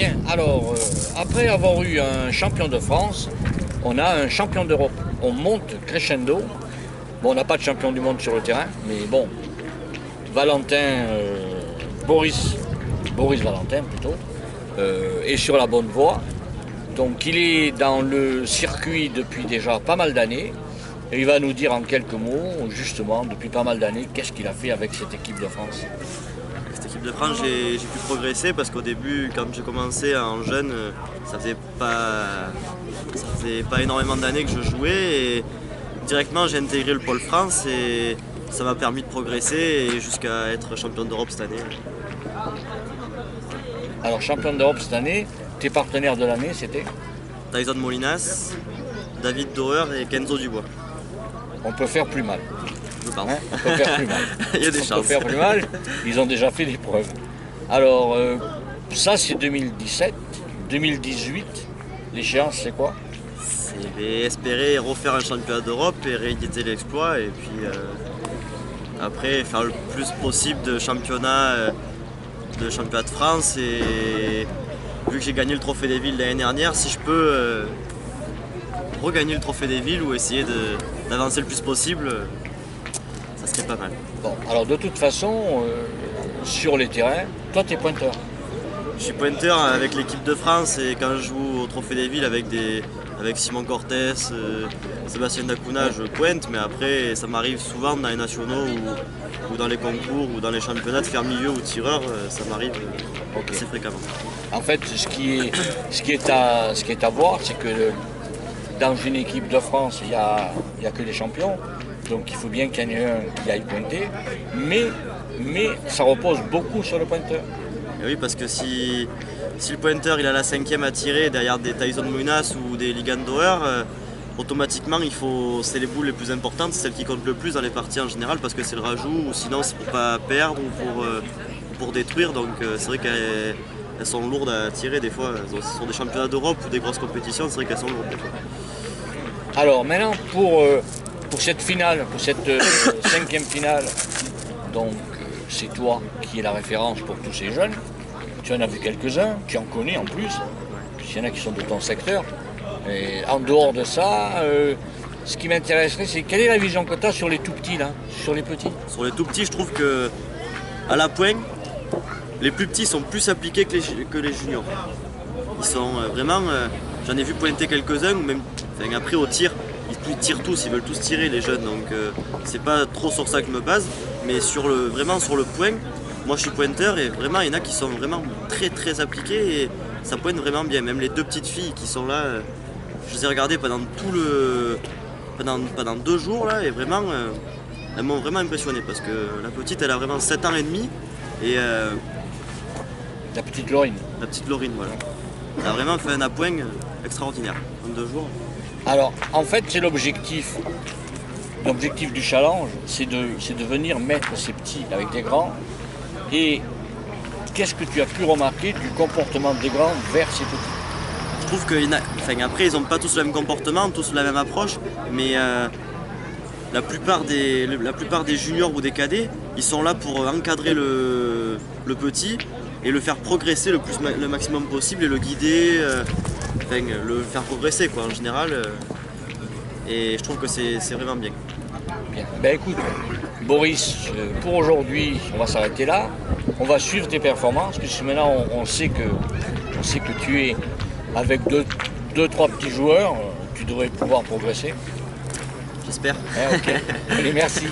Bien, alors, après avoir eu un champion de France, on a un champion d'Europe. On monte crescendo. Bon, on n'a pas de champion du monde sur le terrain, mais bon, Valentin, Boris Valentin plutôt, est sur la bonne voie. Donc il est dans le circuit depuis déjà pas mal d'années. Et il va nous dire en quelques mots, justement, depuis pas mal d'années, qu'est-ce qu'il a fait avec cette équipe de France. Cette équipe de France, j'ai pu progresser parce qu'au début, quand j'ai commencé en jeune, ça faisait pas énormément d'années que je jouais. Et directement, j'ai intégré le pôle France et ça m'a permis de progresser et jusqu'à être champion d'Europe cette année. Alors, champion d'Europe cette année, tes partenaires de l'année, c'était? Tyson Molinas, David Dauer et Kenzo Dubois. On peut faire plus mal. Je pense. Hein, on peut faire plus mal. Il y a des on chances. peut faire plus mal. Ils ont déjà fait des preuves. Alors, ça c'est 2017. 2018, l'échéance c'est quoi? C'est espérer refaire un championnat d'Europe et rééditer l'exploit et puis après faire le plus possible de championnats de France et vu que j'ai gagné le trophée des villes l'année dernière, si je peux regagner le trophée des villes ou essayer d'avancer le plus possible, ça serait pas mal. Bon, alors de toute façon, sur les terrains, toi tu es pointeur. Je suis pointeur avec l'équipe de France et quand je joue au trophée des villes avec Simon Cortés, Sébastien Dacuna, je pointe, mais après ça m'arrive souvent dans les nationaux ou dans les concours ou dans les championnats de faire milieu ou tireur, ça m'arrive assez fréquemment. En fait, ce qui est à voir, c'est que dans une équipe de France, il n'y a que des champions, donc il faut bien qu'il y en ait un qui aille pointer, mais ça repose beaucoup sur le pointeur. Et oui, parce que si le pointeur il a la 5e à tirer derrière des Tyson Molinas ou des Ligan Dauer, automatiquement c'est les boules les plus importantes, c'est celles qui comptent le plus dans les parties en général parce que c'est le rajout ou sinon c'est pour pas perdre ou pour détruire, donc c'est vrai qu'elles sont lourdes à tirer des fois. Sur des championnats d'Europe ou des grosses compétitions, c'est vrai qu'elles sont lourdes des fois. Alors maintenant pour cette finale, pour cette 5e finale, donc c'est toi qui es la référence pour tous ces jeunes. Tu en as vu quelques-uns, tu en connais en plus, il y en a qui sont de ton secteur. Et en dehors de ça, ce qui m'intéresserait, c'est quelle est la vision que tu as sur les tout petits là, sur les petits? Sur les tout petits, je trouve que à la poigne, les plus petits sont plus appliqués que les juniors. Ils sont vraiment, j'en ai vu pointer quelques-uns, ou même après au tir, ils tirent tous, ils veulent tous tirer les jeunes, donc c'est pas trop sur ça que je me base, mais vraiment sur le point, moi je suis pointeur et vraiment il y en a qui sont vraiment très très appliqués et ça pointe vraiment bien. Même les deux petites filles qui sont là, je les ai regardées pendant pendant 2 jours là et vraiment elles m'ont vraiment impressionné parce que la petite elle a vraiment 7 ans et demi et La petite Laurine. la petite Laurine, voilà. Elle a vraiment fait un appoint extraordinaire en 2 jours. Alors en fait c'est l'objectif. L'objectif du challenge, c'est de venir mettre ces petits avec des grands. Et qu'est-ce que tu as pu remarquer du comportement des grands vers ces petits? Je trouve qu'après ils n'ont pas tous le même comportement, tous la même approche, mais la plupart des juniors ou des cadets, ils sont là pour encadrer le petit et le faire progresser le maximum possible et le guider, le faire progresser quoi, en général. Et je trouve que c'est vraiment bien. Bien. Ben écoute, Boris, pour aujourd'hui, on va s'arrêter là. On va suivre tes performances, puisque maintenant on sait que tu es avec deux, trois petits joueurs, tu devrais pouvoir progresser. J'espère. Ok. Allez, merci.